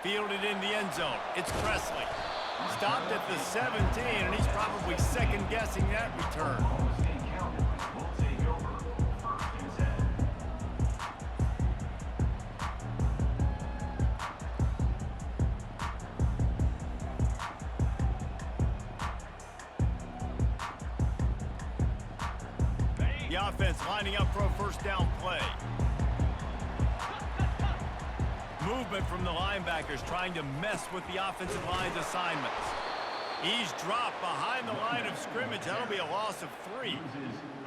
Fielded in the end zone. It's Presley. Stopped at the 17, and he's probably second-guessing that return. The offense lining up for a first down play. Movement from the linebackers trying to mess with the offensive line's assignments. He's dropped behind the line of scrimmage. That'll be a loss of 3.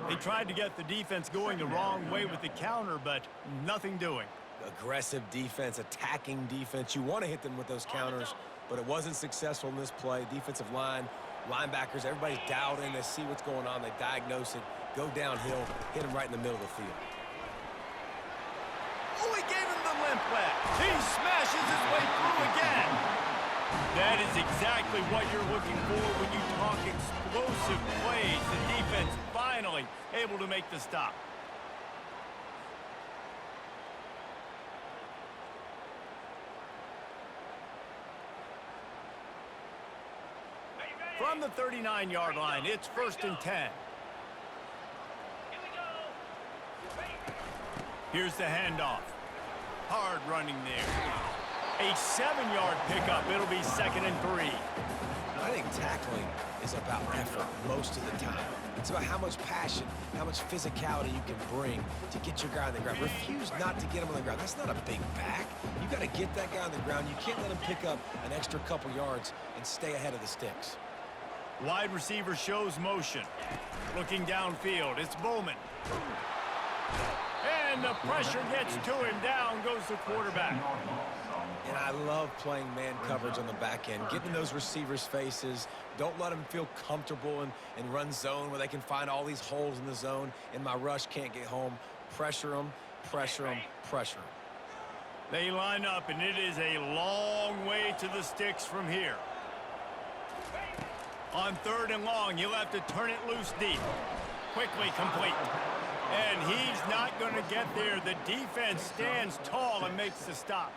They tried to get the defense going the wrong way with the counter, but nothing doing. Aggressive defense, attacking defense. You want to hit them with those counters, but it wasn't successful in this play. Defensive line, linebackers, everybody's dialed in. They see what's going on. They diagnose it, go downhill, hit him right in the middle of the field. Oh, he gave him the limp back. He smashes his way through again. That is exactly what you're looking for when you talk explosive plays. The defense finally able to make the stop. From the 39-yard line, it's 1st and 10. Here's the handoff. Hard running there. A 7-yard pickup. It'll be 2nd and 3. I think tackling is about effort most of the time. It's about how much passion, how much physicality you can bring to get your guy on the ground. Refuse not to get him on the ground. That's not a big back. You got to get that guy on the ground. You can't let him pick up an extra couple yards and stay ahead of the sticks. Wide receiver shows motion. Looking downfield, it's Bowman. And the pressure gets to him. Down goes the quarterback. And I love playing man coverage on the back end. Get in those receivers' faces. Don't let them feel comfortable and run zone where they can find all these holes in the zone and my rush can't get home. Pressure them, pressure them, pressure them. They line up, and it is a long way to the sticks from here. On 3rd and long, you'll have to turn it loose deep. Quickly complete. And he's not going to get there. The defense stands tall and makes the stop.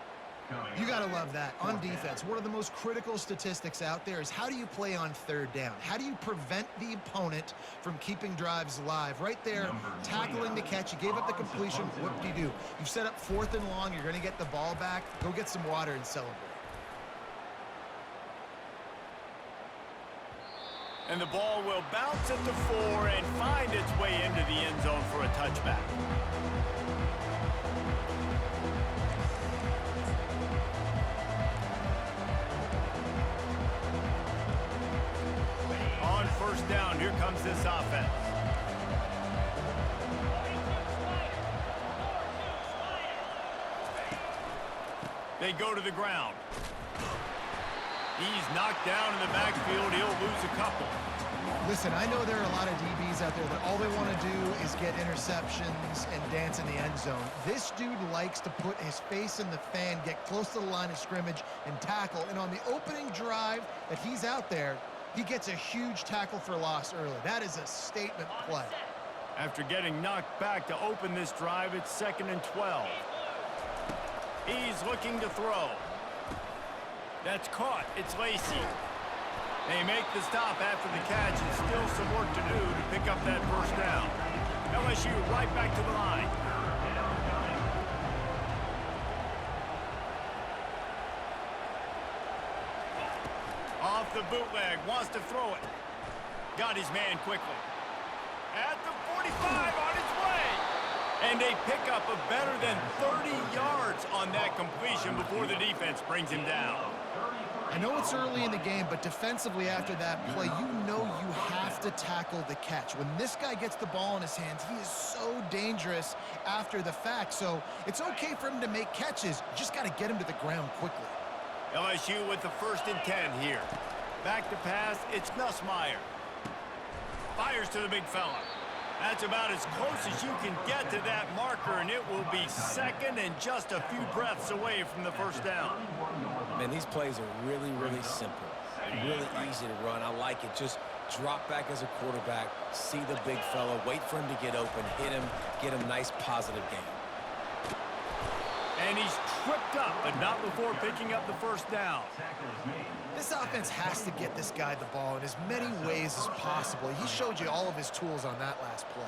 You got to love that. On defense, one of the most critical statistics out there is how do you play on 3rd down? How do you prevent the opponent from keeping drives alive? Right there, tackling the catch. You gave up the completion. What do? You've set up 4th and long. You're going to get the ball back. Go get some water and celebrate. And the ball will bounce at the 4 and find its way into the end zone for a touchback. On 1st down, here comes this offense. They go to the ground. He's knocked down in the backfield. He'll lose a couple. Listen, I know there are a lot of DBs out there that all they want to do is get interceptions and dance in the end zone. This dude likes to put his face in the fan, get close to the line of scrimmage, and tackle. And on the opening drive that he's out there, he gets a huge tackle for loss early. That is a statement play. After getting knocked back to open this drive, it's 2nd and 12. He's looking to throw. That's caught. It's Lacey. They make the stop after the catch, and still some work to do to pick up that 1st down. LSU right back to the line. Off the bootleg, wants to throw it. Got his man quickly. At the 45, on its way. And a pickup of better than 30 yards on that completion before the defense brings him down. I know it's early in the game, but defensively after that play, you know you have to tackle the catch. When this guy gets the ball in his hands, he is so dangerous after the fact. So it's okay for him to make catches. You just got to get him to the ground quickly. LSU with the 1st and 10 here. Back to pass, it's Nussmeier. Fires to the big fella. That's about as close as you can get to that marker, and it will be 2nd and just a few breaths away from the 1st down. Man, these plays are really, really simple. Really easy to run. I like it. Just drop back as a quarterback, see the big fella, wait for him to get open, hit him, get him nice positive game. And he's tripped up, but not before picking up the first down. This offense has to get this guy the ball in as many ways as possible. He showed you all of his tools on that last play.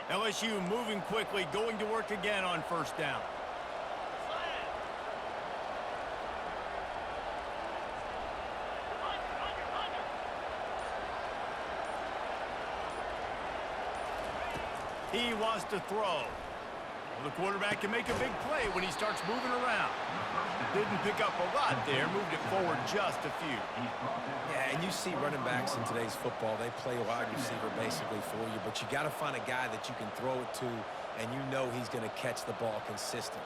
LSU moving quickly, going to work again on first down. He wants to throw. The quarterback can make a big play when he starts moving around. Didn't pick up a lot there, moved it forward just a few. Yeah, and you see running backs in today's football, they play wide receiver basically for you, but you got to find a guy that you can throw it to, and you know he's going to catch the ball consistently.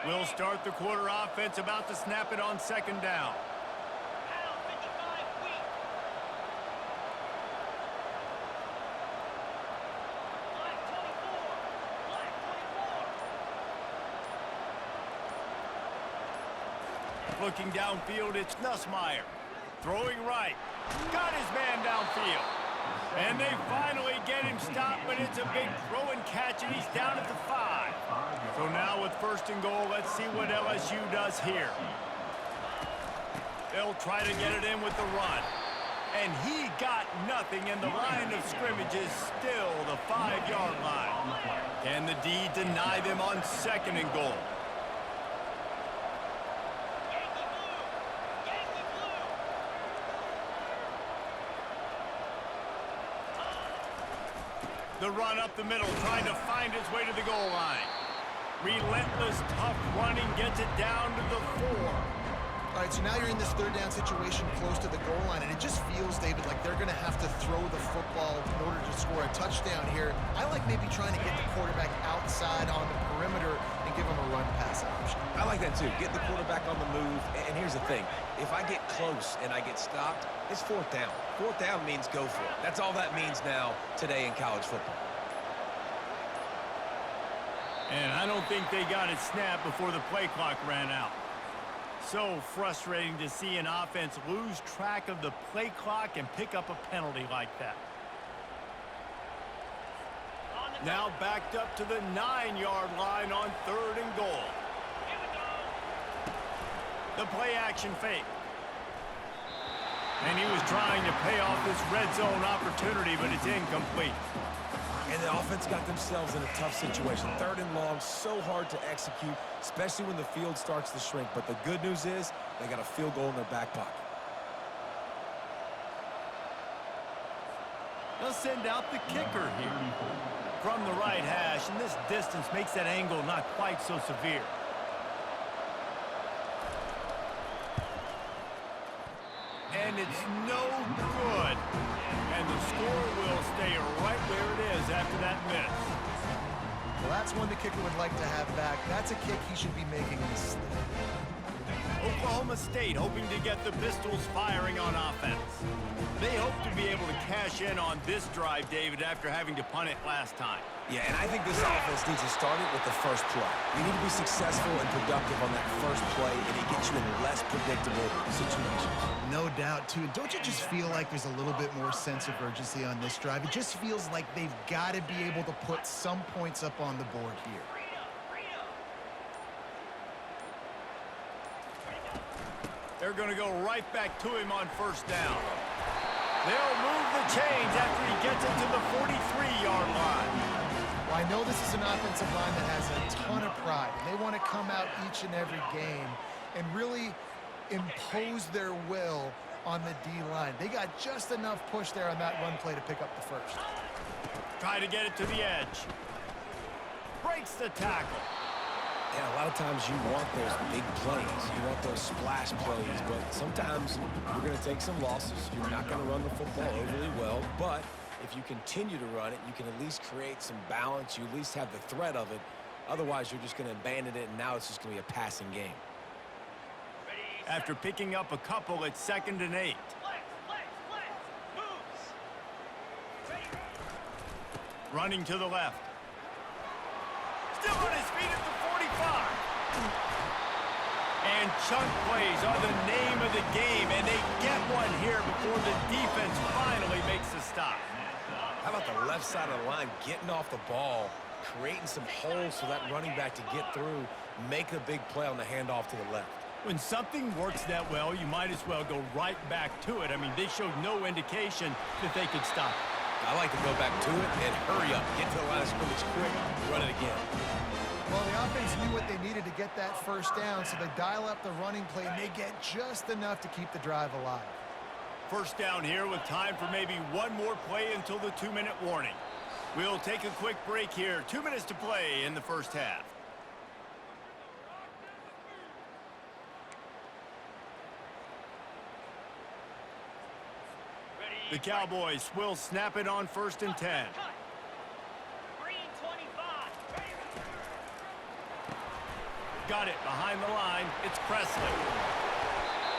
We'll start the quarter offense, about to snap it on second down. Looking downfield, it's Nussmeier. Throwing right. Got his man downfield. And they finally get him stopped, but it's a big throw and catch, and he's down at the 5. So now with first and goal, let's see what LSU does here. They'll try to get it in with the run. And he got nothing, and the line of scrimmage is still the 5-yard line. Can the D deny them on second and goal? The run up the middle, trying to find his way to the goal line. Relentless, tough running, gets it down to the 4. All right, so now you're in this third down situation close to the goal line, and it just feels, David, like they're going to have to throw the football in order to score a touchdown here. I like maybe trying to get the quarterback outside on the perimeter and give him a run-pass option. I like that, too. Get the quarterback on the move. And here's the thing. If I get close and I get stopped, it's fourth down. Fourth down means go for it. That's all that means now today in college football. And I don't think they got it snapped before the play clock ran out. So frustrating to see an offense lose track of the play clock and pick up a penalty like that. Now backed up to the 9-yard line on third and goal. The play action fake. And he was trying to pay off this red zone opportunity, but it's incomplete. And the offense got themselves in a tough situation. Third and long, so hard to execute, especially when the field starts to shrink. But the good news is they got a field goal in their back pocket. They'll send out the kicker here from the right hash, and this distance makes that angle not quite so severe. And it's no good. And the score will stay right where it is after that miss. Well, that's one the kicker would like to have back. That's a kick he should be making in his sleep. Oklahoma State hoping to get the Pistols firing on offense. They hope to be able to cash in on this drive, David, after having to punt it last time. Yeah, and I think this offense needs to start it with the first play. You need to be successful and productive on that first play, and it gets you in less predictable situations. No doubt, too. Don't you just feel like there's a little bit more sense of urgency on this drive? It just feels like they've got to be able to put some points up on the board here. They're going to go right back to him on first down. They'll move the chains after he gets it to the 43-yard line. Well, I know this is an offensive line that has a ton of pride. They want to come out each and every game and really impose their will on the D-line. They got just enough push there on that run play to pick up the first. Try to get it to the edge. Breaks the tackle. And a lot of times you want those big plays. You want those splash plays. But sometimes you're going to take some losses. You're not going to run the football overly well. But If you continue to run it, you can at least create some balance. You at least have the threat of it. Otherwise, you're just going to abandon it, and now it's just going to be a passing game. After picking up a couple, it's 2nd and 8. Running to the left. Still on his feet at the 45. And chunk plays are the name of the game, and they get one here before the defense finally makes a stop. How about the left side of the line getting off the ball, creating some holes for that running back to get through, make a big play on the handoff to the left. When something works that well, you might as well go right back to it. I mean, they showed no indication that they could stop it. I like to go back to it and hurry up, get to the line of scrimmage quick, run it again. Well, the offense knew what they needed to get that first down, so they dial up the running play, and they get just enough to keep the drive alive. First down here with time for maybe one more play until the 2-minute warning. We'll take a quick break here. 2 minutes to play in the first half. The Cowboys will snap it on 1st and 10. Got it behind the line. It's Presley.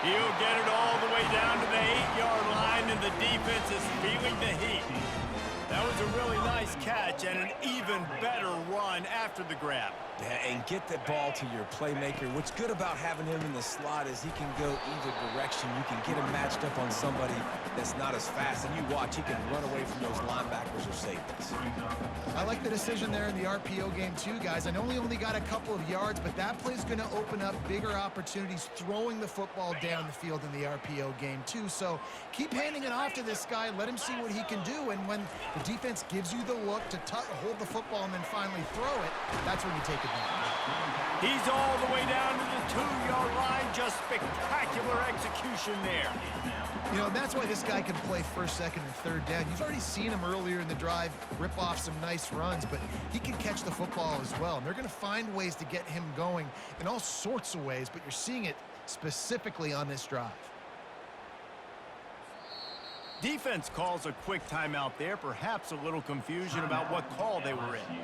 He'll get it all the way down to the 8-yard line, and the defense is feeling the heat. That was a really nice catch and an even better run after the grab. Yeah, and get the ball to your playmaker. What's good about having him in the slot is he can go either direction. You can get him matched up on somebody that's not as fast, and you watch, he can run away from those linebackers or safeties. I like the decision there in the RPO game too, guys. I know he only got a couple of yards, but that play's going to open up bigger opportunities throwing the football down the field in the RPO game too. So keep handing it off to this guy. Let him see what he can do, and when the defense gives you the look to hold the football and then finally throw it, that's when you take advantage. He's all the way down to the 2-yard line. Just spectacular execution there. You know, that's why this guy can play 1st, 2nd, and 3rd down. You've already seen him earlier in the drive rip off some nice runs, but he can catch the football as well. And they're going to find ways to get him going in all sorts of ways, but you're seeing it specifically on this drive. Defense calls a quick timeout there. Perhaps a little confusion about what call they were in.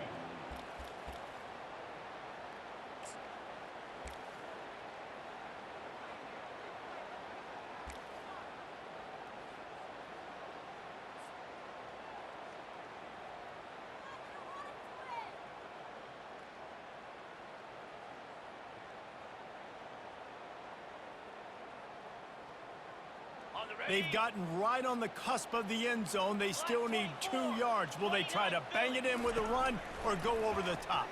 They've gotten right on the cusp of the end zone. They still need 2 yards. Will they try to bang it in with a run or go over the top?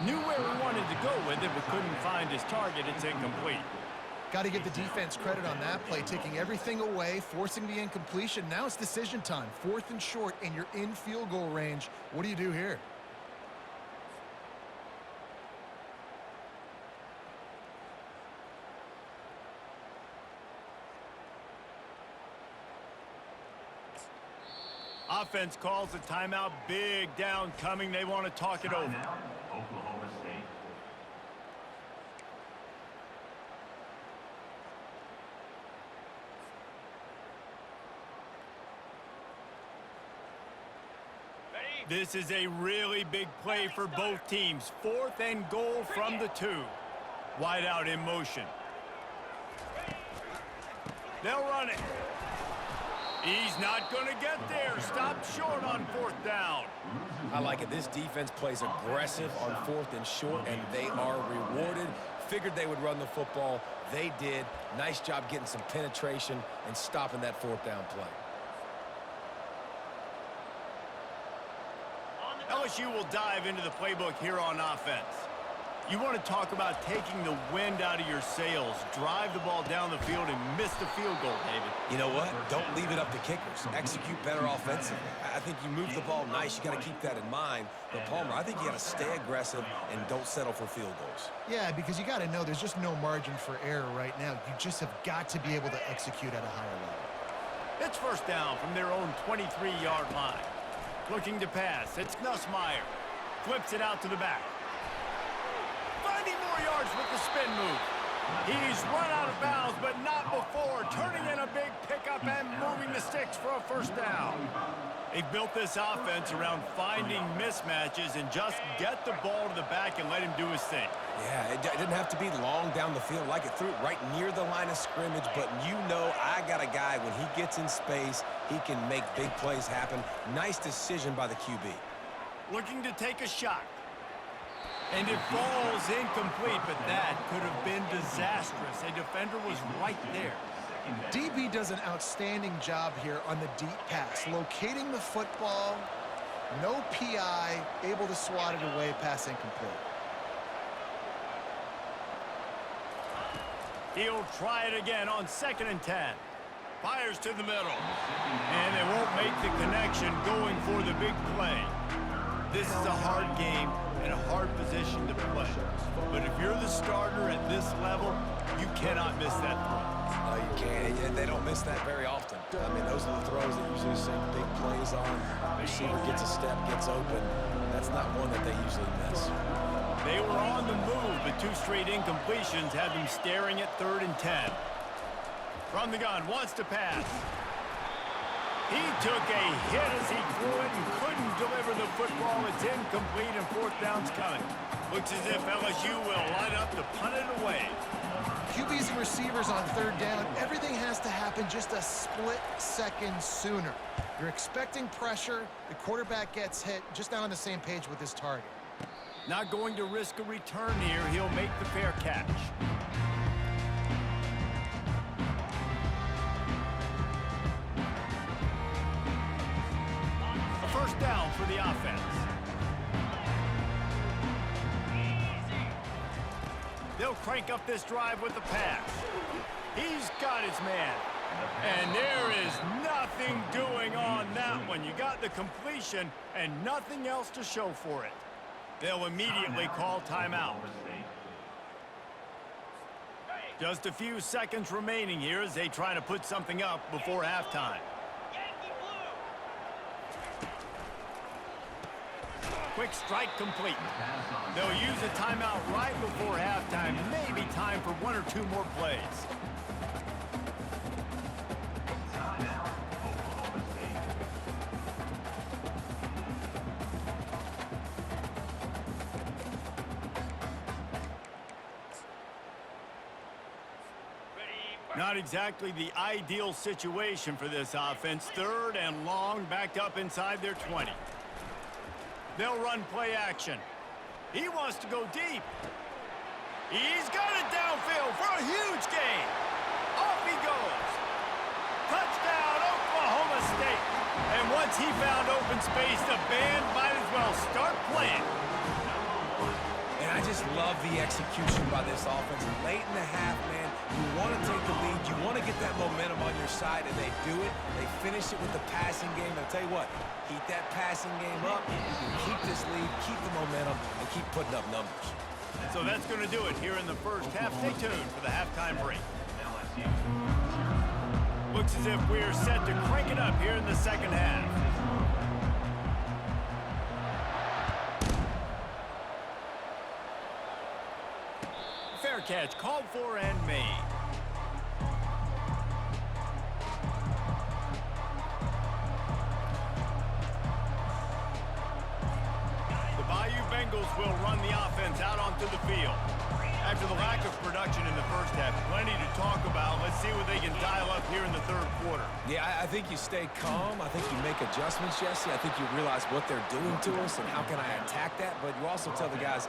Knew where he wanted to go with it, but couldn't find his target. It's incomplete. Got to give the defense credit on that play, taking everything away, forcing the incompletion. Now it's decision time. 4th and short, and you're in field goal range. What do you do here? Offense calls a timeout. Big down coming. They want to talk it over. Oklahoma State. This is a really big play for both teams. 4th and goal from the 2. Wide out in motion. They'll run it. He's not going to get there. Stopped short on 4th down. I like it. This defense plays aggressive on 4th and short, and they are rewarded. Figured they would run the football. They did. Nice job getting some penetration and stopping that 4th down play. LSU will dive into the playbook here on offense. You want to talk about taking the wind out of your sails. Drive the ball down the field and miss the field goal, David. You know what? Don't leave it up to kickers. Execute better offensively. I think you move the ball nice. You got to keep that in mind. But Palmer, I think you got to stay aggressive and don't settle for field goals. Yeah, because you got to know there's just no margin for error right now. You just have got to be able to execute at a higher level. It's 1st down from their own 23-yard line. Looking to pass. It's Nussmeier. Flips it out to the back. Finding more yards with the spin move. He's run out of bounds, but not before. Turning in a big pickup and moving the sticks for a first down. They've built this offense around finding mismatches and just get the ball to the back and let him do his thing. Yeah, it didn't have to be long down the field. Like it threw it right near the line of scrimmage, but you know I got a guy, when he gets in space, he can make big plays happen. Nice decision by the QB. Looking to take a shot. And it falls incomplete, but that could have been disastrous. A defender was right there. DB does an outstanding job here on the deep pass, locating the football, no PI, able to swat it away, pass incomplete. He'll try it again on 2nd and 10. Fires to the middle. And they won't make the connection going for the big play. This is a hard game and a hard position to play. But if you're the starter at this level, you cannot miss that throw. No, you can't. And they don't miss that very often. I mean, those are the throws that usually see big plays on. Receiver gets a step, gets open. That's not one that they usually miss. They were on the move, but 2 straight incompletions had them staring at 3rd and 10. From the gun, wants to pass. He took a hit as he threw it and couldn't deliver the football. It's incomplete and 4th down's coming. Looks as if LSU will line up to punt it away. QBs and receivers on 3rd down, everything has to happen just a split second sooner. You're expecting pressure, the quarterback gets hit, just not on the same page with his target. Not going to risk a return here. He'll make the fair catch. A first down for the offense. They'll crank up this drive with the pass. He's got his man. And there is nothing doing on that one. You got the completion and nothing else to show for it. They'll immediately call timeout. Just a few seconds remaining here as they try to put something up before halftime. Quick strike complete. They'll use a timeout right before halftime. Maybe time for 1 or 2 more plays. Not exactly the ideal situation for this offense. 3rd and long, backed up inside their 20. They'll run play action. He wants to go deep. He's got it downfield for a huge gain. Off he goes. Touchdown, Oklahoma State. And once he found open space, the band might as well start playing. And I just love the execution by this offense. Late in the half, man, you want to take the lead. You want to get that momentum on your side, and they do it. They finish it with the passing game. I'll tell you what, keep that passing game up. You can keep this lead, keep the momentum, and keep putting up numbers. So that's going to do it here in the first half. Stay tuned for the halftime break. Looks as if we're set to crank it up here in the second half. Fair catch called for and made. The Bayou Bengals will run the offense out onto the field. After the lack of production in the first half, plenty to talk about. Let's see what they can dial up here in the 3rd quarter. Yeah, I think you stay calm. I think you make adjustments, Jesse. I think you realize what they're doing to us and how can I attack that. But you also tell the guys,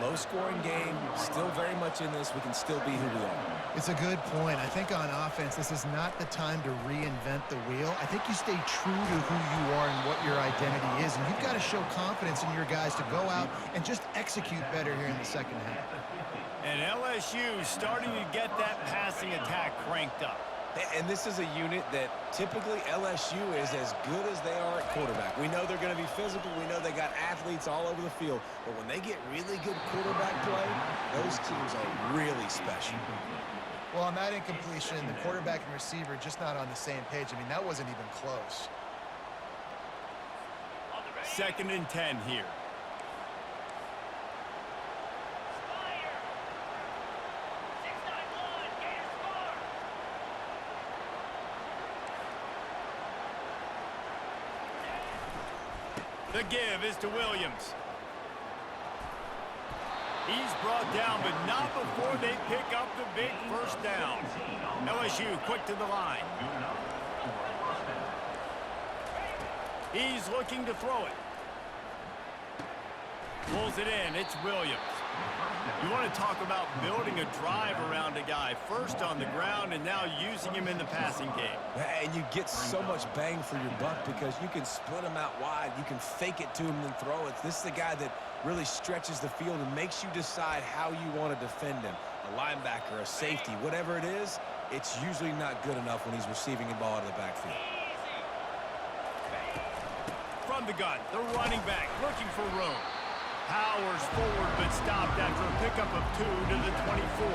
low-scoring game, still very much in this. We can still be who we are. It's a good point. I think on offense, this is not the time to reinvent the wheel. I think you stay true to who you are and what your identity is, and you've got to show confidence in your guys to go out and just execute better here in the second half. And LSU starting to get that passing attack cranked up. And this is a unit that typically LSU is as good as they are at quarterback. We know they're going to be physical. We know they got athletes all over the field. But when they get really good quarterback play, those teams are really special. Well, on that incompletion, the quarterback and receiver just not on the same page. I mean, that wasn't even close. 2nd and 10 here. The give is to Williams. He's brought down, but not before they pick up the big first down. LSU quick to the line. He's looking to throw it. Pulls it in. It's Williams. You want to talk about building a drive around a guy. First on the ground and now using him in the passing game. And you get so much bang for your buck because you can split him out wide. You can fake it to him and throw it. This is the guy that really stretches the field and makes you decide how you want to defend him. A linebacker, a safety, whatever it is, it's usually not good enough when he's receiving the ball out of the backfield. From the gun, the running back looking for room. Powers forward, but stopped after a pickup of 2 to the 24.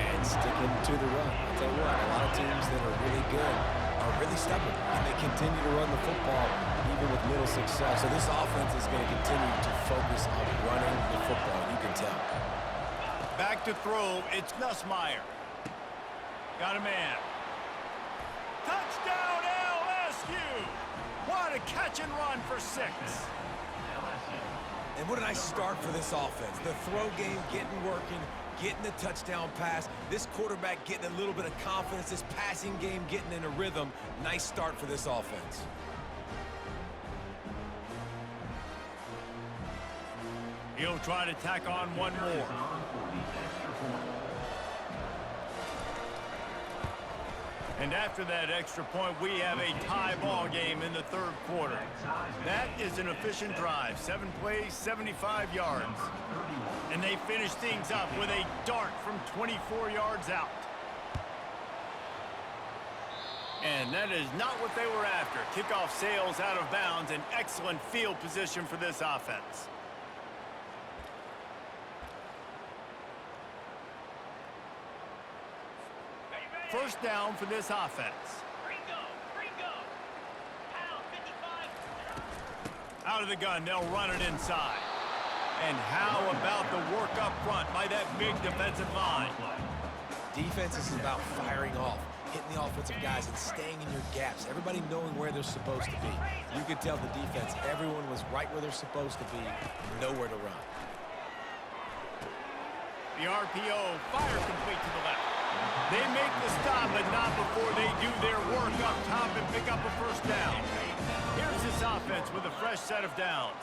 And sticking to the run. I'll tell you what, a lot of teams that are really good are really stubborn, and they continue to run the football even with little success. So this offense is going to continue to focus on running the football. You can tell. Back to throw, it's Nussmeier. Got a man. Touchdown LSU! What a catch and run for 6. And what a nice start for this offense. The throw game getting working, getting the touchdown pass. This quarterback getting a little bit of confidence. This passing game getting in a rhythm. Nice start for this offense. He'll try to tack on one more. And after that extra point, we have a tie ball game in the third quarter. That is an efficient drive. 7 plays, 75 yards. And they finish things up with a dart from 24 yards out. And that is not what they were after. Kickoff sails out of bounds. An excellent field position for this offense. First down for this offense. Out of the gun, they'll run it inside. And how about the work up front by that big defensive line? Defense is about firing off, hitting the offensive guys and staying in your gaps. Everybody knowing where they're supposed to be. You could tell the defense, everyone was right where they're supposed to be, nowhere to run. The RPO, fire complete to the left. They make the stop, but not before they do their work up top and pick up a first down. Here's this offense with a fresh set of downs.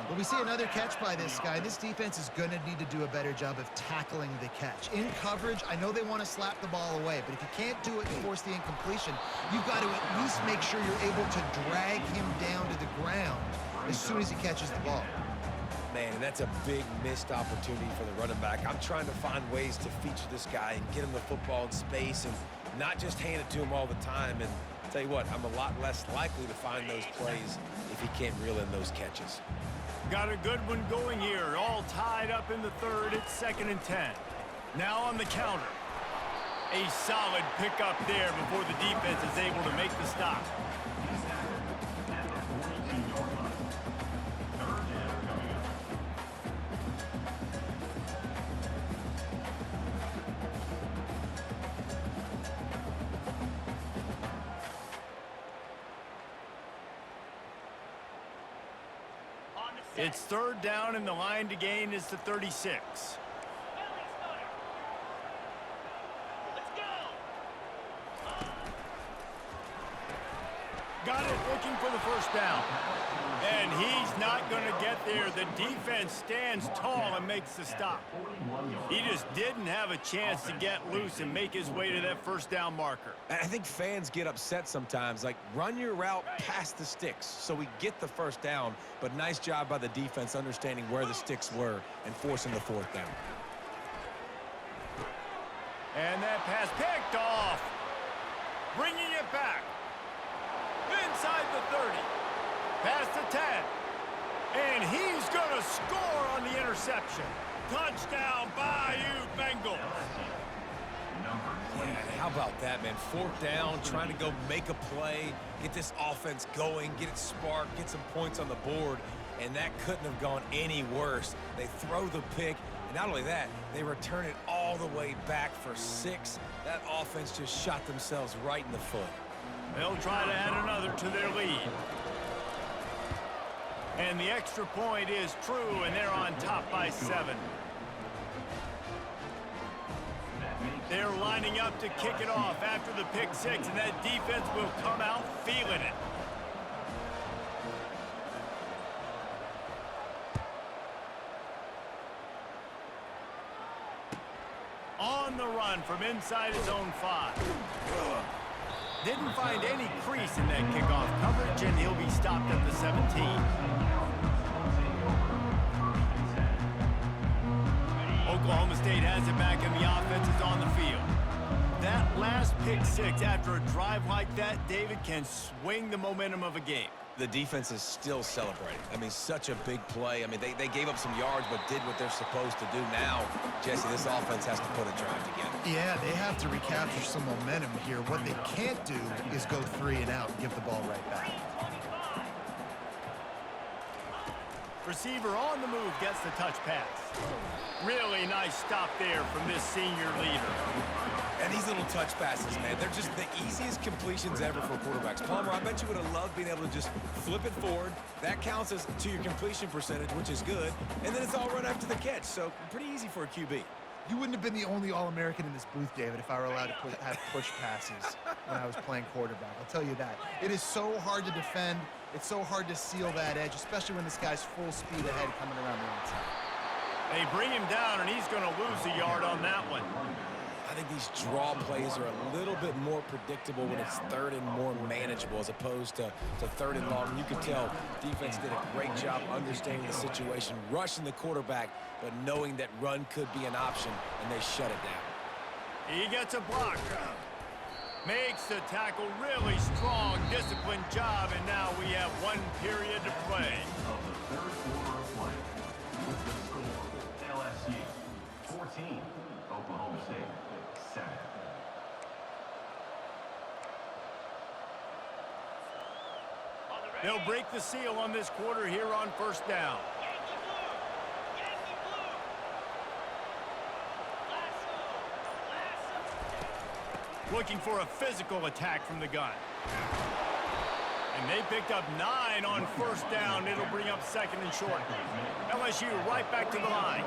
Well, we see another catch by this guy. This defense is going to need to do a better job of tackling the catch. In coverage, I know they want to slap the ball away, but if you can't do it and force the incompletion, you've got to at least make sure you're able to drag him down to the ground as soon as he catches the ball. Man, and that's a big missed opportunity for the running back. I'm trying to find ways to feature this guy and get him the football in space and not just hand it to him all the time. And I'll tell you what, I'm a lot less likely to find those plays if he can't reel in those catches. Got a good one going here. All tied up in the third. It's 2nd and 10. Now on the counter. A solid pickup there before the defense is able to make the stop. It's 3rd down, and the line to gain is the 36. Got it, looking for the first down. And he's not going to get there. The defense stands tall and makes the stop. He just didn't have a chance to get loose and make his way to that first down marker. I think fans get upset sometimes, like run your route past the sticks so we get the first down, but nice job by the defense understanding where the sticks were and forcing the 4th down. And that pass picked off. Bringing it back. Inside the 30. Past the 10. And he's going to score on the interception. Touchdown, Bayou Bengals. Yeah, how about that, man? 4th down, trying to go make a play, get this offense going, get it sparked, get some points on the board, and that couldn't have gone any worse. They throw the pick, and not only that, they return it all the way back for 6. That offense just shot themselves right in the foot. They'll try to add another to their lead. And the extra point is true, and they're on top by 7. They're lining up to kick it off after the pick 6, and that defense will come out feeling it. On the run from inside his own 5. Didn't find any crease in that kickoff coverage, and he'll be stopped at the 17. Oklahoma State has it back, and the offense is on the field. That last pick 6 after a drive like that, David, can swing the momentum of a game. The defense is still celebrating. I mean, such a big play. I mean, they gave up some yards but did what they're supposed to do. Now, Jesse, this offense has to put a drive together. Yeah, they have to recapture some momentum here. What they can't do is go 3 and out and give the ball right back. Receiver on the move gets the touch pass. Really nice stop there from this senior leader. And these little touch passes, man, they're just the easiest completions ever for quarterbacks. Palmer, I bet you would have loved being able to just flip it forward. That counts as to your completion percentage, which is good. And then it's all run after the catch, so pretty easy for a QB. You wouldn't have been the only All-American in this booth, David, if I were allowed to have push passes when I was playing quarterback. I'll tell you that. It is so hard to defend. It's so hard to seal that edge, especially when this guy's full speed ahead coming around the outside. They bring him down, and he's going to lose a yard on that one. I think these draw plays are a little bit more predictable when it's 3rd and more manageable as opposed to 3rd and long. You can tell defense did a great job understanding the situation, rushing the quarterback, but knowing that run could be an option, and they shut it down. He gets a block. Makes the tackle really strong, disciplined job, and now we have 1 period to play. Of the 3rd quarter of play, with the score, LSU 14, Oklahoma State 7. They'll break the seal on this quarter here on 1st down. Looking for a physical attack from the gun. And they picked up 9 on 1st down. It'll bring up 2nd and short. LSU right back to the line.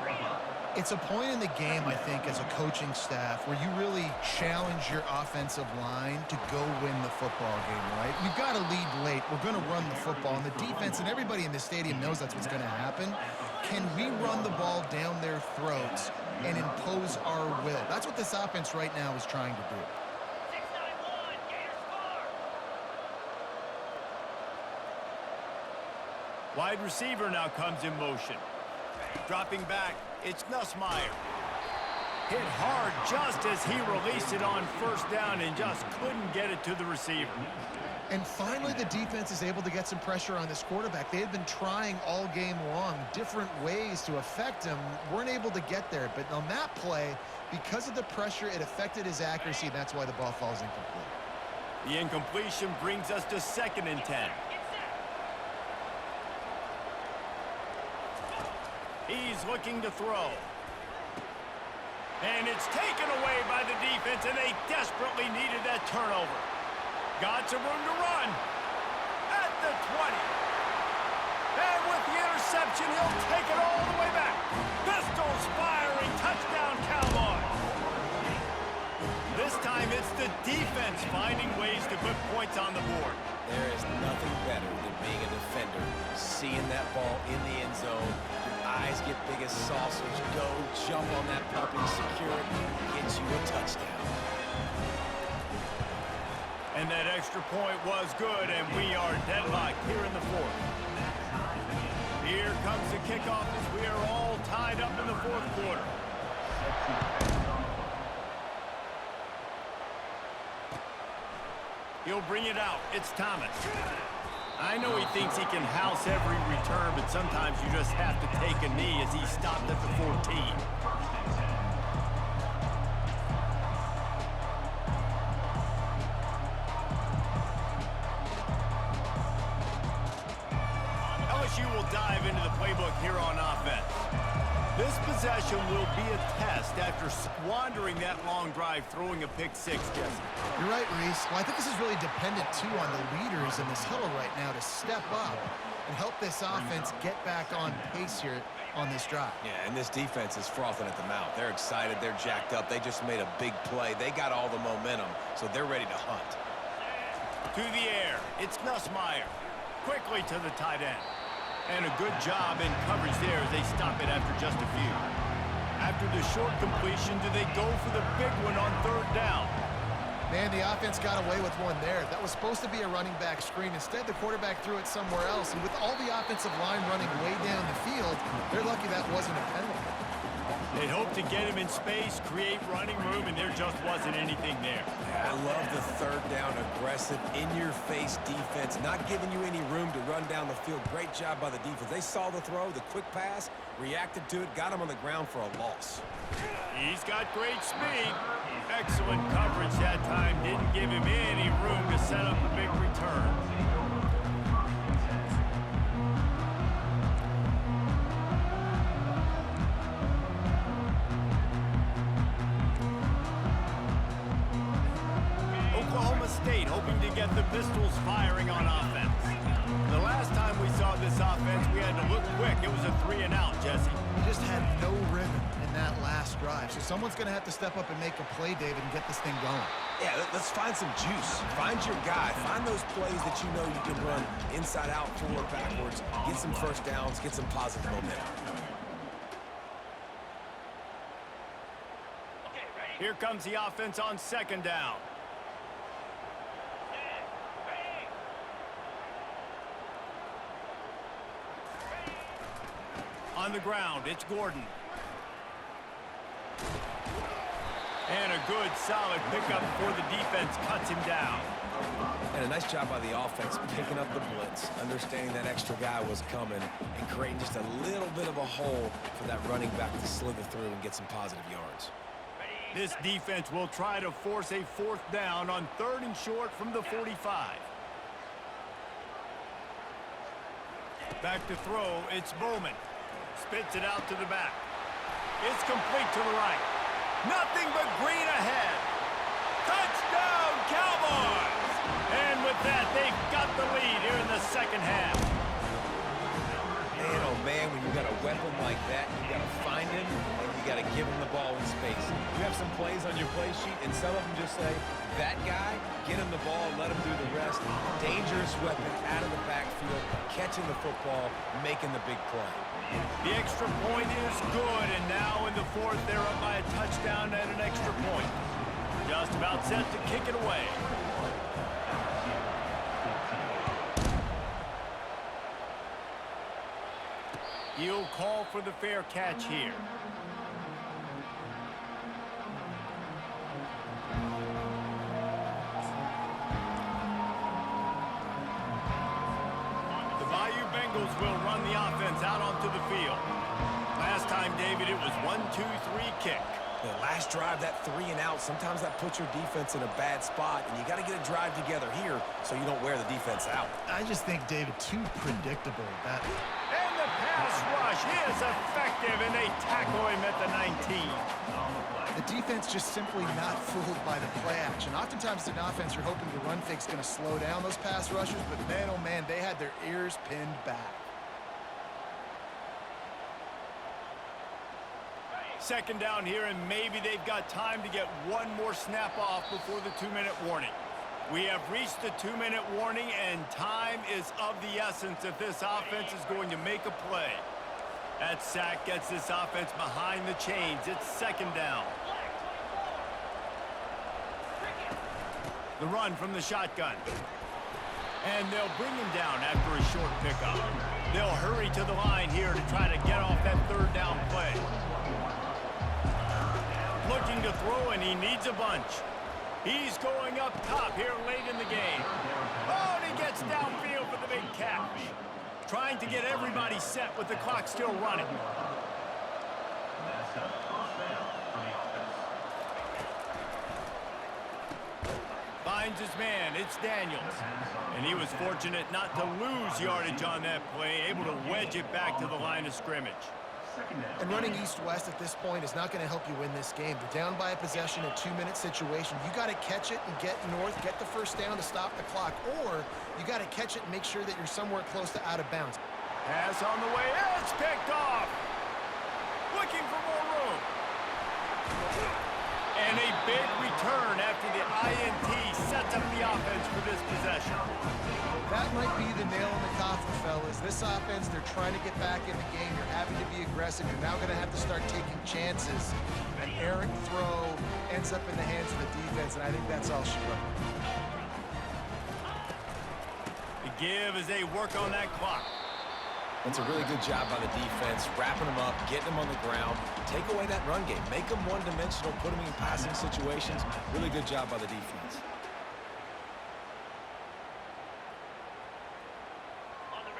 It's a point in the game, I think, as a coaching staff where you really challenge your offensive line to go win the football game, right? We've got to lead late. We're going to run the football. And the defense and everybody in the stadium knows that's what's going to happen. Can we run the ball down their throats and impose our will? That's what this offense right now is trying to do. Wide receiver now comes in motion. Dropping back, it's Nussmeier. Hit hard just as he released it on 1st down and just couldn't get it to the receiver. And finally, the defense is able to get some pressure on this quarterback. They had been trying all game long different ways to affect him. Weren't able to get there. But on that play, because of the pressure, it affected his accuracy. And that's why the ball falls incomplete. The incompletion brings us to 2nd and 10. He's looking to throw. And it's taken away by the defense, and they desperately needed that turnover. Got some room to run. At the 20. And with the interception, he'll take it all the way back. Pistols firing. Touchdown, Cowboys. This time, it's the defense finding ways to put points on the board. There is nothing better than being a defender, seeing that ball in the end zone. Eyes get big as saucers. Go, jump on that puppy, secure it, get you a touchdown. And that extra point was good, and we are deadlocked here in the 4th. Here comes the kickoff as we are all tied up in the 4th quarter. He'll bring it out. It's Thomas. I know he thinks he can house every return, but sometimes you just have to take a knee as he stopped at the 14. LSU will dive into the playbook here on offense. This possession will be a test after squandering that long drive, throwing a pick six, Jesse. You're right, Reese. Well, I think this is really dependent, too, on the leaders in this huddle right now to step up and help this offense get back on pace here on this drive. Yeah, and this defense is frothing at the mouth. They're excited. They're jacked up. They just made a big play. They got all the momentum, so they're ready to hunt. To the air. It's Nussmeier. Quickly to the tight end. And a good job in coverage there as they stop it after just a few. After the short completion, do they go for the big one on third down? Man, the offense got away with one there. That was supposed to be a running back screen. Instead, the quarterback threw it somewhere else. And with all the offensive line running way down the field, they're lucky that wasn't a penalty. They hoped to get him in space, create running room, and there just wasn't anything there. Yeah, I love the third down, aggressive, in-your-face defense, not giving you any room to run down the field. Great job by the defense. They saw the throw, the quick pass, reacted to it, got him on the ground for a loss. He's got great speed. Excellent coverage that time. Didn't give him any room to set up a big return. Oklahoma State hoping to get the Pistols firing on offense. The last time we saw this offense, we had to look quick. It was a 3-and-out, Jesse. He just had no rhythm in that last drive. So someone's going to have to step up and make a play, David, and get this thing going. Yeah, let's find some juice. Find your guy. Find those plays that you know you can run inside out, forward, backwards, get some first downs, get some positive momentum. Here comes the offense on second down. On the ground, it's Gordon. And a good, solid pickup before the defense cuts him down. And a nice job by the offense picking up the blitz, understanding that extra guy was coming, and creating just a little bit of a hole for that running back to slither through and get some positive yards. This defense will try to force a fourth down on third and short from the 45. Back to throw, it's Bowman. Spits it out to the back. It's complete to the right. Nothing but green ahead. Touchdown, Cowboys! And with that, they've got the lead here in the second half. Man, oh man, when you got a weapon like that, you got to find him, and you got to give him the ball in space. You have some plays on your play sheet, and some of them just say, that guy, get him the ball, let him do the rest. Dangerous weapon out of the backfield, catching the football, making the big play. The extra point is good, and now in the fourth, they're up by a touchdown and an extra point. Just about set to kick it away. He'll call for the fair catch here. The Bayou Bengals will run the offense out onto the field. Last time, David, it was 1-2-3 kick. The last drive, that 3-and-out, sometimes that puts your defense in a bad spot, and you got to get a drive together here so you don't wear the defense out. I just think, David, too predictable. And the pass rush is effective, and they tackle him at the 19. The defense just simply not fooled by the play action. Oftentimes, in offense, you're hoping the run fake's going to slow down those pass rushers, but man, oh man, they had their ears pinned back. Second down here, and maybe they've got time to get one more snap off before the 2-minute warning. We have reached the 2-minute warning, and time is of the essence if this offense is going to make a play. That sack gets this offense behind the chains. It's second down. The run from the shotgun. And they'll bring him down after a short pickup. They'll hurry to the line here to try to get off that third down play. Looking to throw, and he needs a bunch. He's going up top here late in the game. Oh, and he gets downfield for the big catch. Trying to get everybody set with the clock still running. That's a first down for the offense. Finds his man, it's Daniels. And he was fortunate not to lose yardage on that play, able to wedge it back to the line of scrimmage. Second down. And running east-west at this point is not going to help you win this game. They're down by a possession, a 2-minute situation. You got to catch it and get north, get the first down to stop the clock, or you got to catch it and make sure that you're somewhere close to out of bounds. Pass on the way. It's picked off. Looking for more room. And a big return after the INT sets up the offense for this possession. That might be the nail in the coffin, fellas. This offense, they're trying to get back in the game. You're having to be aggressive. You're now going to have to start taking chances. An errant throw ends up in the hands of the defense, and I think that's all she wrote. The give as they work on that clock. That's a really good job by the defense, wrapping them up, getting them on the ground, take away that run game, make them one-dimensional, put them in passing situations. Really good job by the defense.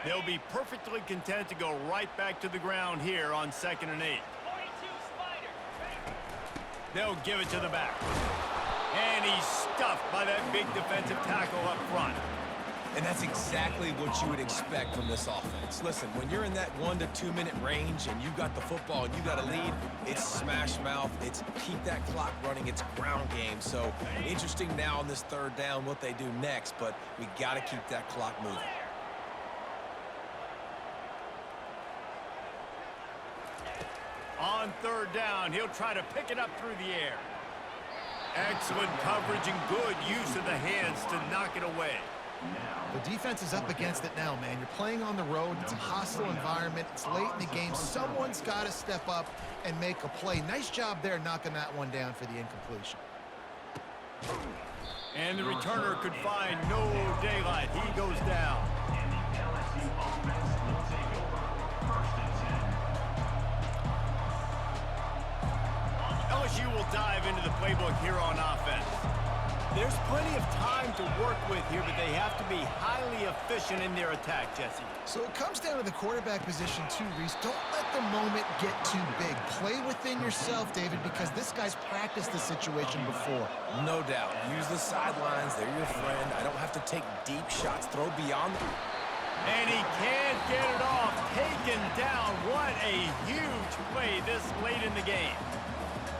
They'll be perfectly content to go right back to the ground here on 2nd and 8. They'll give it to the back. And he's stuffed by that big defensive tackle up front. And that's exactly what you would expect from this offense. Listen, when you're in that 1 to 2 minute range and you got the football and you got a lead, it's smash mouth, it's keep that clock running, it's ground game. So interesting now on this 3rd down what they do next, but we got to keep that clock moving. On 3rd down, he'll try to pick it up through the air. Excellent coverage and good use of the hands to knock it away. The defense is up against it now, man. You're playing on the road. It's a hostile environment. It's late in the game. Someone's got to step up and make a play. Nice job there knocking that one down for the incompletion. And the returner could find no daylight. He goes down. And the LSU offense will take over. 1st and 10. LSU will dive into the playbook here on offense. There's plenty of time to work with here, but they have to be highly efficient in their attack, Jesse. So it comes down to the quarterback position too, Reese. Don't let the moment get too big. Play within yourself, David, because this guy's practiced this situation before. No doubt. Use the sidelines. They're your friend. I don't have to take deep shots. Throw beyond them. And he can't get it off. Taken down. What a huge play this late in the game.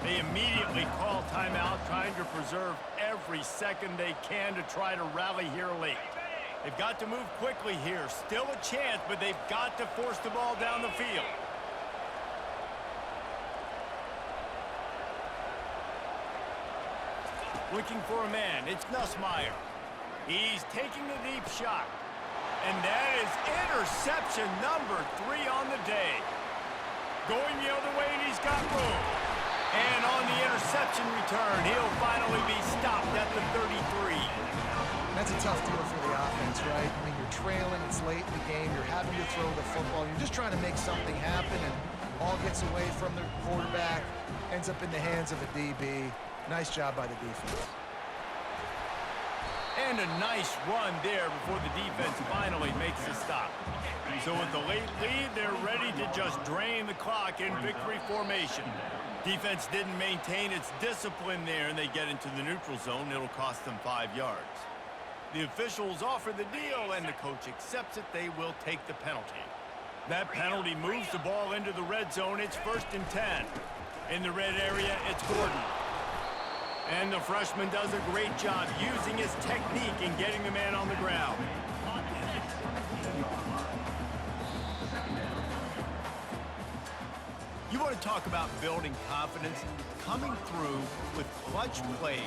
They immediately call timeout, trying to preserve every second they can to try to rally here late. They've got to move quickly here. Still a chance, but they've got to force the ball down the field. Looking for a man. It's Nussmeier. He's taking a deep shot. And that is interception number 3 on the day. Going the other way, and he's got room. And on the interception return, he'll finally be stopped at the 33. That's a tough deal for the offense, right? I mean, you're trailing, it's late in the game, you're having to throw the football, you're just trying to make something happen, and ball gets away from the quarterback, ends up in the hands of a DB. Nice job by the defense. And a nice run there before the defense finally makes the stop. So with the late lead, they're ready to just drain the clock in victory formation. Defense didn't maintain its discipline there, and they get into the neutral zone. It'll cost them 5 yards. The officials offer the deal, and the coach accepts it. They will take the penalty. That penalty moves the ball into the red zone. It's 1st and 10. In the red area, it's Gordon. And the freshman does a great job using his technique and getting the man on the ground. You want to talk about building confidence? Coming through with clutch plays,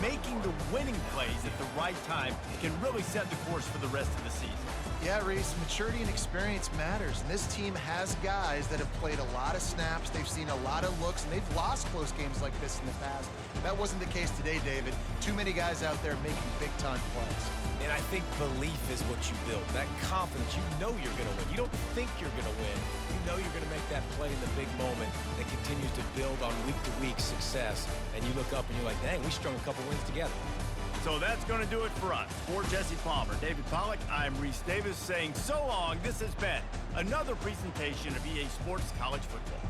making the winning plays at the right time can really set the course for the rest of the season. Yeah, Reese, maturity and experience matters. And this team has guys that have played a lot of snaps. They've seen a lot of looks, and they've lost close games like this in the past. That wasn't the case today, David. Too many guys out there making big-time plays. And I think belief is what you build. That confidence, you know you're going to win. You don't think you're going to win. You know you're going to make that play in the big moment that continues to build on week-to-week success. And you look up and you're like, dang, we strung a couple wins together. So that's going to do it for us. For Jesse Palmer, David Pollack, I'm Reese Davis saying so long. This has been another presentation of EA Sports College Football.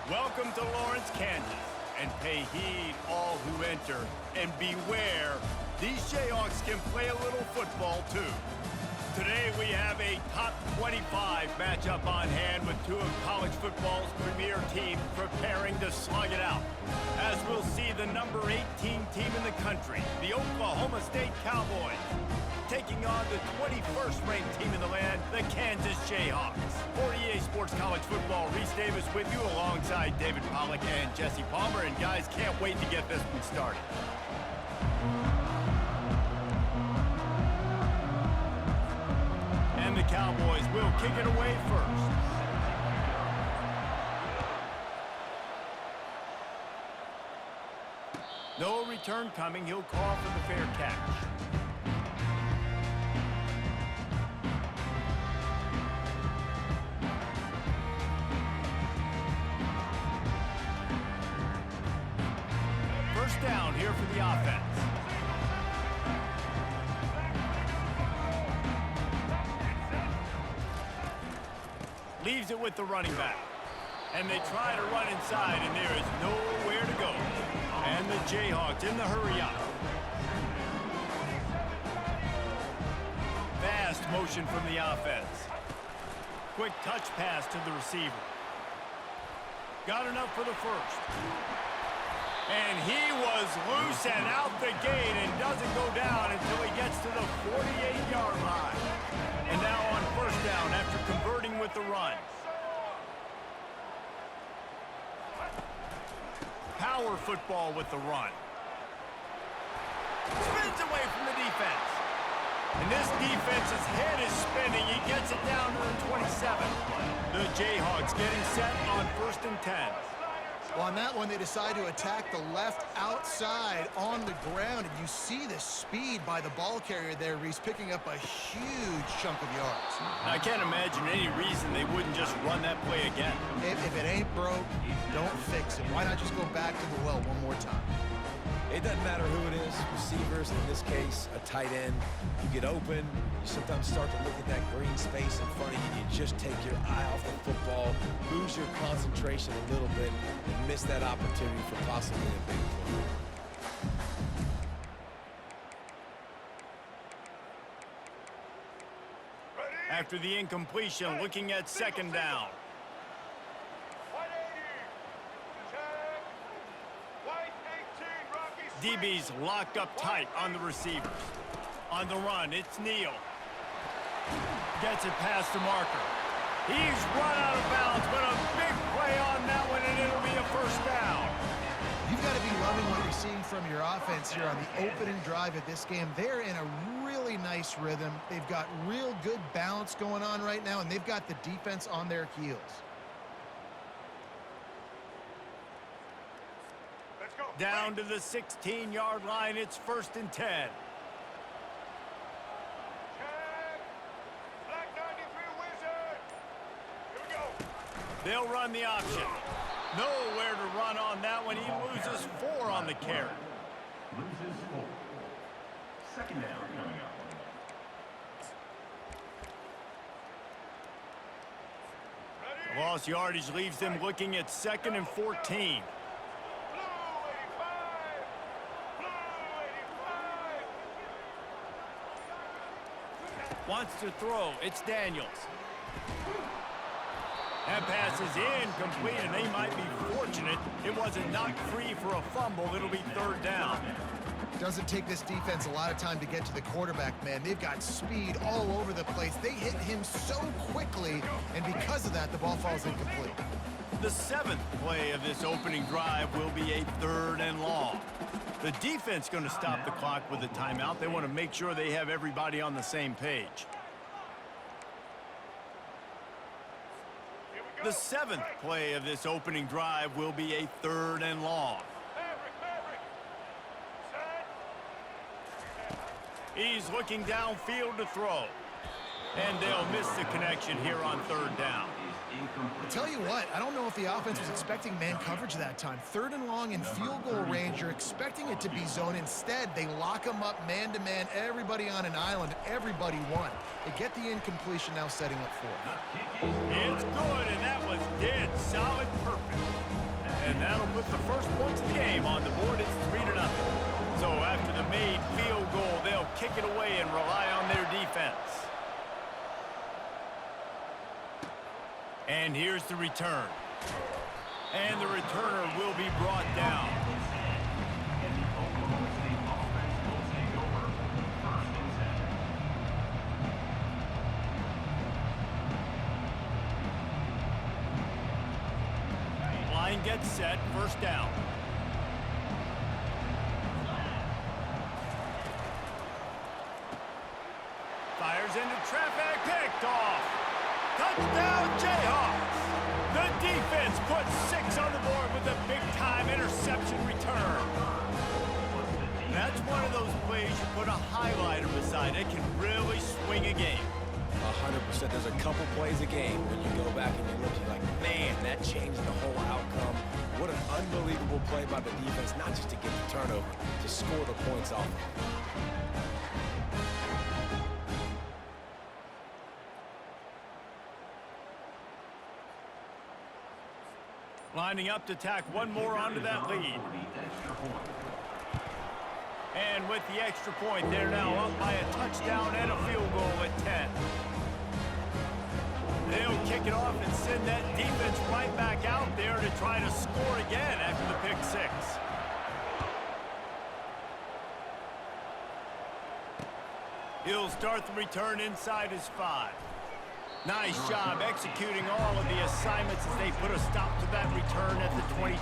Welcome to Lawrence, Kansas, and pay heed all who enter, and beware, these Jayhawks can play a little football too. Today we have a top 25 matchup on hand with two of college football's premier teams preparing to slug it out. As we'll see the number 18 team in the country, the Oklahoma State Cowboys, taking on the 21st ranked team in the land, the Kansas Jayhawks. For EA Sports College Football, Reese Davis with you alongside David Pollack and Jesse Palmer. And guys, can't wait to get this one started. And the Cowboys will kick it away first. No return coming. He'll call for the fair catch. First down here for the offense. Leaves it with the running back. And they try to run inside, and there is nowhere to go. And the Jayhawks in the hurry up. Fast motion from the offense. Quick touch pass to the receiver. Got enough for the first. And he was loose and out the gate and doesn't go down until he gets to the 48-yard line. And now on first down after converting with the run. Power football with the run. Spins away from the defense. And this defense's head is spinning. He gets it down to the 27. The Jayhawks getting set on 1st and 10. Well, on that one, they decide to attack the left outside on the ground, and you see the speed by the ball carrier there, Reese, picking up a huge chunk of yards. I can't imagine any reason they wouldn't just run that play again. If it ain't broke, don't fix it. Why not just go back to the well one more time? It doesn't matter who it is, receivers, in this case, a tight end. You get open, you sometimes start to look at that green space in front of you, you just take your eye off the football, lose your concentration a little bit, and miss that opportunity for possibly a big play. After the incompletion, looking at 2nd down. DB's locked up tight on the receivers. On the run, it's Neal. Gets it past the marker. He's run out of bounds, but a big play on that one, and it'll be a first down. You've got to be loving what you're seeing from your offense here on the opening drive of this game. They're in a really nice rhythm. They've got real good balance going on right now, and they've got the defense on their heels. Down to the 16-yard line, it's 1st and 10. They'll run the option. Nowhere to run on that one. He loses 4 on the carry. Loses 4. 2nd down coming up. Lost yardage leaves them looking at 2nd and 14. Wants to throw. It's Daniels. That pass is incomplete, and they might be fortunate it wasn't knocked free for a fumble. It'll be 3rd down. Doesn't take this defense a lot of time to get to the quarterback, man. They've got speed all over the place. They hit him so quickly, and because of that, the ball falls incomplete. The 7th play of this opening drive will be a 3rd and long. The defense going to stop the clock with a timeout. They want to make sure they have everybody on the same page. The 7th play of this opening drive will be a 3rd and long. He's looking downfield to throw. And they'll miss the connection here on 3rd down. I'll tell you what, I don't know if the offense was expecting man coverage that time. 3rd and long in field goal range, you're expecting it to be zone. Instead, they lock them up man-to-man, everybody on an island, everybody won. They get the incompletion, now setting up 4th. It's good, and that was dead solid perfect. And that'll put the first points of the game on the board. It's 3-0. So after the made field goal, they'll kick it away and rely on their defense. And here's the return. And the returner will be brought down. Line gets set, first down. Fires into traffic, picked off. Touchdown, Jayhawks. The defense puts 6 on the board with a big-time interception return. That's one of those plays you put a highlighter beside. It can really swing a game. 100%. There's a couple plays a game when you go back and you look, you're like, man, that changed the whole outcome. What an unbelievable play by the defense, not just to get the turnover, to score the points off. Lining up to tack one more onto that lead. And with the extra point, they're now up by a touchdown and a field goal at 10. They'll kick it off and send that defense right back out there to try to score again after the pick 6. He'll start the return inside his 5. Nice job executing all of the assignments as they put a stop to that return at the 22.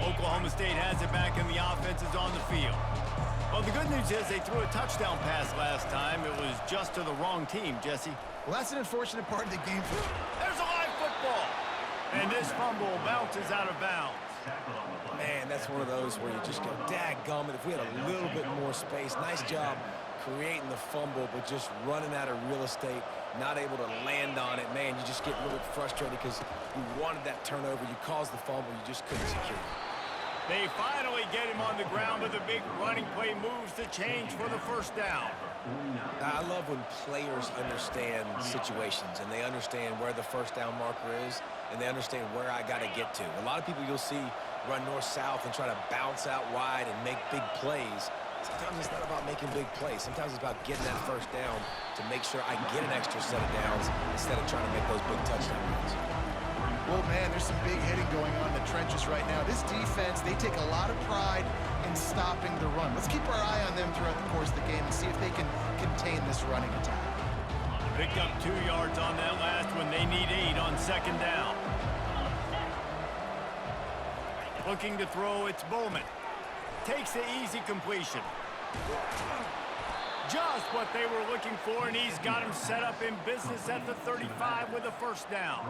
Oklahoma State has it back and the offense is on the field. Well, the good news is they threw a touchdown pass last time. It was just to the wrong team, Jesse. Well, that's an unfortunate part of the game. There's a live football. And this fumble bounces out of bounds. Man, that's one of those where you just go, dadgummit, if we had a little bit more space. Nice job creating the fumble, but just running out of real estate, not able to land on it. Man, you just get really frustrated because you wanted that turnover. You caused the fumble. You just couldn't secure it. They finally get him on the ground, but the big running play moves the change for the first down. I love when players understand situations and they understand where the first down marker is and they understand where I got to get to. A lot of people you'll see run north-south and try to bounce out wide and make big plays. Sometimes it's not about making big plays. Sometimes it's about getting that first down to make sure I get an extra set of downs instead of trying to make those big touchdown runs. Well, man, there's some big hitting going on in the trenches right now. This defense, they take a lot of pride in stopping the run. Let's keep our eye on them throughout the course of the game and see if they can contain this running attack. Picked up 2 yards on that last one. They need 8 on second down. Looking to throw, it's Bowman. Takes the easy completion. Just what they were looking for, and he's got him set up in business at the 35 with a first down.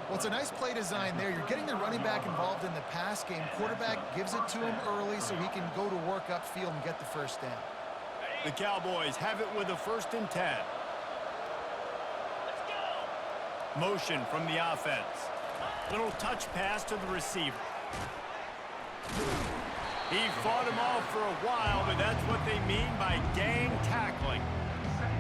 Well, it's a nice play design there. You're getting the running back involved in the pass game. Quarterback gives it to him early so he can go to work upfield and get the first down. The Cowboys have it with a 1st and 10. Motion from the offense. Little touch pass to the receiver. He fought him off for a while, but that's what they mean by gang tackling.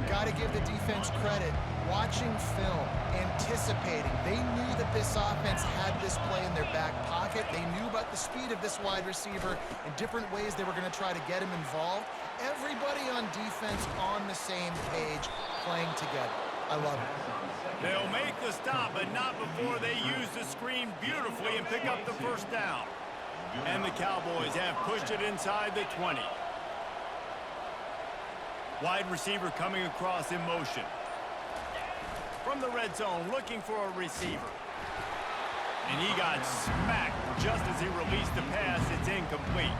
Got to give the defense credit. Watching film, anticipating. They knew that this offense had this play in their back pocket. They knew about the speed of this wide receiver and different ways they were going to try to get him involved. Everybody on defense on the same page, playing together. I love it. They'll make the stop, but not before they use the screen beautifully and pick up the first down. And the Cowboys have pushed it inside the 20. Wide receiver coming across in motion. From the red zone, looking for a receiver. And he got smacked just as he released the pass. It's incomplete.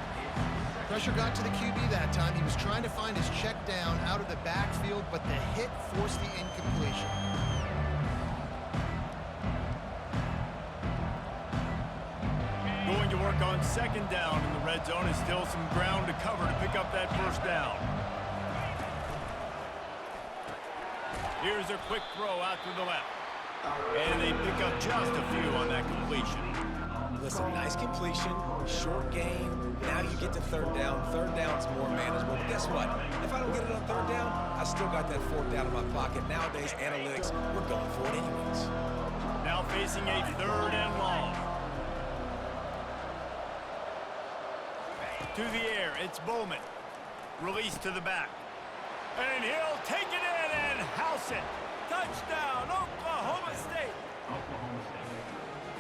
Pressure got to the QB that time. He was trying to find his check down out of the backfield, but the hit forced the incompletion. Going to work on second down in the red zone, and still some ground to cover to pick up that first down. Here's a quick throw out to the left. And they pick up just a few on that completion. Listen, nice completion, short gain. Now you get to third down. Third down's more manageable. But guess what? If I don't get it on third down, I still got that fourth down in my pocket. Nowadays, analytics, we're going for it anyways. Now facing a 3rd and long. To the air, it's Bowman. Release to the back. And he'll take it in and house it. Touchdown, Oklahoma State. Oklahoma State.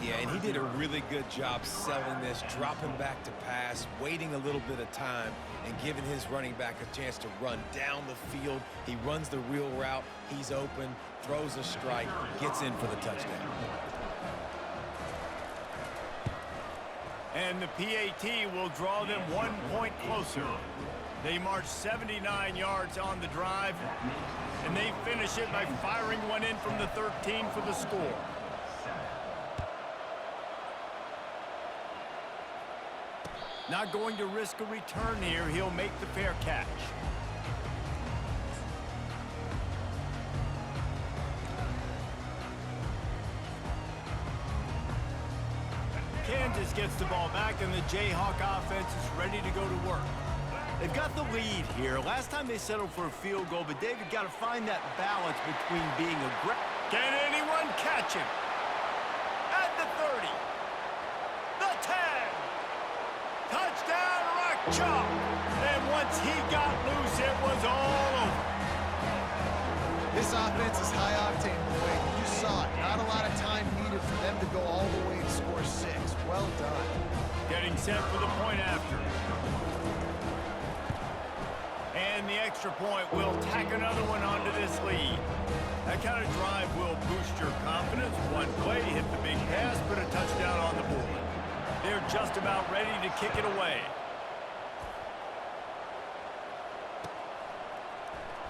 Yeah, and he did a really good job selling this, dropping back to pass, waiting a little bit of time, and giving his running back a chance to run down the field. He runs the real route. He's open, throws a strike, gets in for the touchdown. And the PAT will draw them 1 point closer. They march 79 yards on the drive, and they finish it by firing one in from the 13 for the score. Not going to risk a return here. He'll make the fair catch. Kansas gets the ball back, and the Jayhawk offense is ready to go to work. They've got the lead here. Last time they settled for a field goal, but David got to find that balance between being aggressive. Can anyone catch him? At the 30. The 10. Touchdown, Rock Chalk. And once he got loose, it was all over. This offense is high octane, Boyd. You saw it. Not a lot of time needed for them to go all the way to score 6. Well done. Getting set for the point after. And the extra point will tack another one onto this lead. That kind of drive will boost your confidence. One play, hit the big pass, put a touchdown on the board. They're just about ready to kick it away.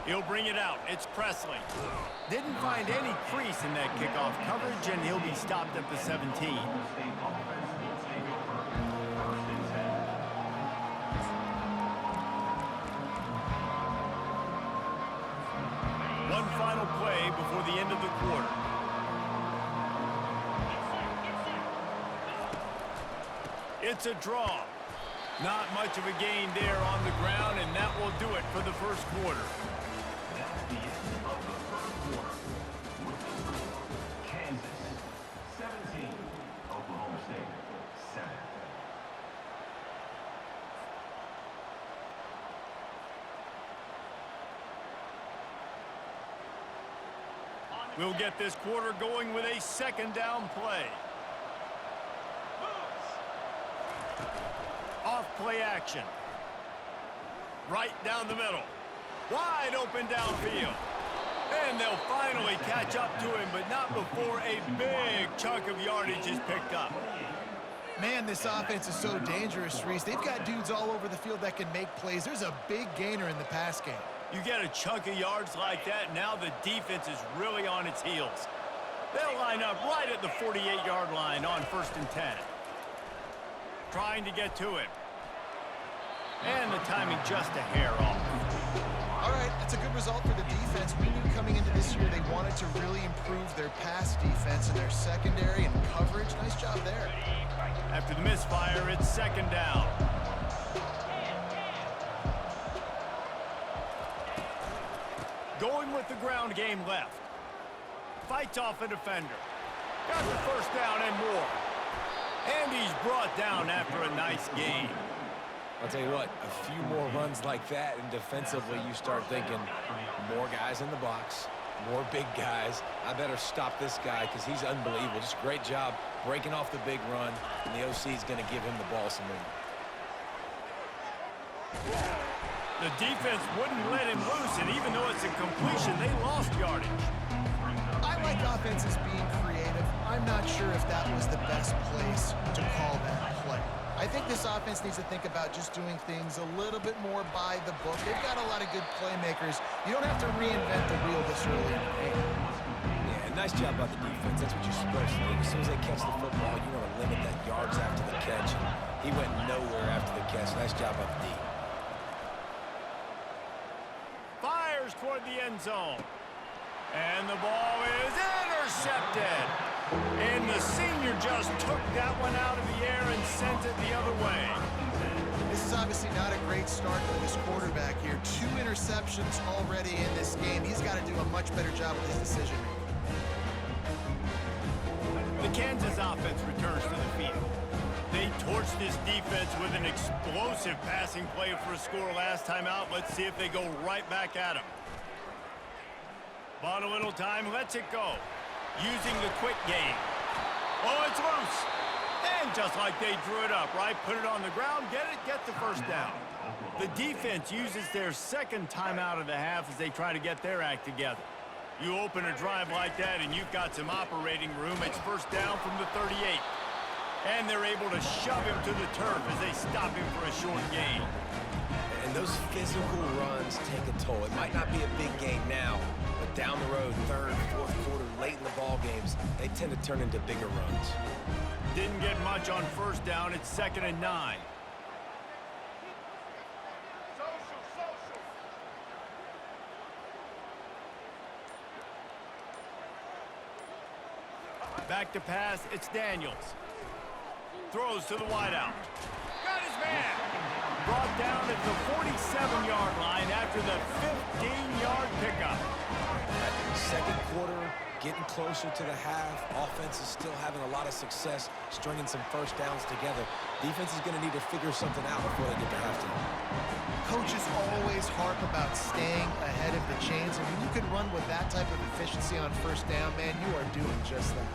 He'll bring it out. It's Presley. Didn't find any crease in that kickoff coverage, and he'll be stopped at the 17. One final play before the end of the quarter. It's a draw. Not much of a gain there on the ground, and that will do it for the first quarter. That's the end of the first quarter. With the score, Kansas 17, Oklahoma State 7. We'll get this quarter going with a 2nd down play. Off play action. Right down the middle. Wide open downfield. And they'll finally catch up to him, but not before a big chunk of yardage is picked up. Man, this offense is so dangerous, Reese. They've got dudes all over the field that can make plays. There's a big gainer in the pass game. You get a chunk of yards like that, now the defense is really on its heels. They'll line up right at the 48-yard line on 1st and 10. Trying to get to him. And the timing just a hair off. All right, that's a good result for the defense. We knew coming into this year they wanted to really improve their pass defense and their secondary and coverage. Nice job there. After the misfire, it's 2nd down. Going with the ground game left. Fights off a defender. Got the 1st down and more. And he's brought down after a nice gain. I'll tell you what, a few more runs like that, and defensively you start thinking, more guys in the box, more big guys. I better stop this guy because he's unbelievable. Just a great job breaking off the big run, and the OC is going to give him the ball some more. The defense wouldn't let him loose, and even though it's a completion, they lost yardage. I like offenses being creative. I'm not sure if that was the best place to call that play. I think this offense needs to think about just doing things a little bit more by the book. They've got a lot of good playmakers. You don't have to reinvent the wheel this early in the game. Yeah, nice job by the defense. That's what you're supposed to do. As soon as they catch the football, you want to limit that yards after the catch. And he went nowhere after the catch. Nice job by the D. Fires toward the end zone. And the ball is intercepted. And the senior just took that one out of the air and sent it the other way. This is obviously not a great start for this quarterback here. 2 interceptions already in this game. He's got to do a much better job with his decision-making. The Kansas offense returns to the field. They torched this defense with an explosive passing play for a score last time out. Let's see if they go right back at him. Bought a little time, lets it go. Using the quick game. Oh, it's loose. And just like they drew it up, right? Put it on the ground, get the first down. The defense uses their second timeout of the half as they try to get their act together. You open a drive like that and you've got some operating room. It's first down from the 38. And they're able to shove him to the turf as they stop him for a short gain. And those physical runs take a toll. It might not be a big game now, but down the road, third, fourth quarter, late in the ball games, they tend to turn into bigger runs. Didn't get much on first down. It's 2nd and 9. Back to pass, it's Daniels. Throws to the wideout. Got his man. Brought down at the 47-yard line after the 15-yard pickup. Second quarter, getting closer to the half. Offense is still having a lot of success stringing some first downs together. Defense is going to need to figure something out before they get to halftime. Coaches always harp about staying ahead of the chains, and when you can run with that type of efficiency on first down, man, you are doing just that.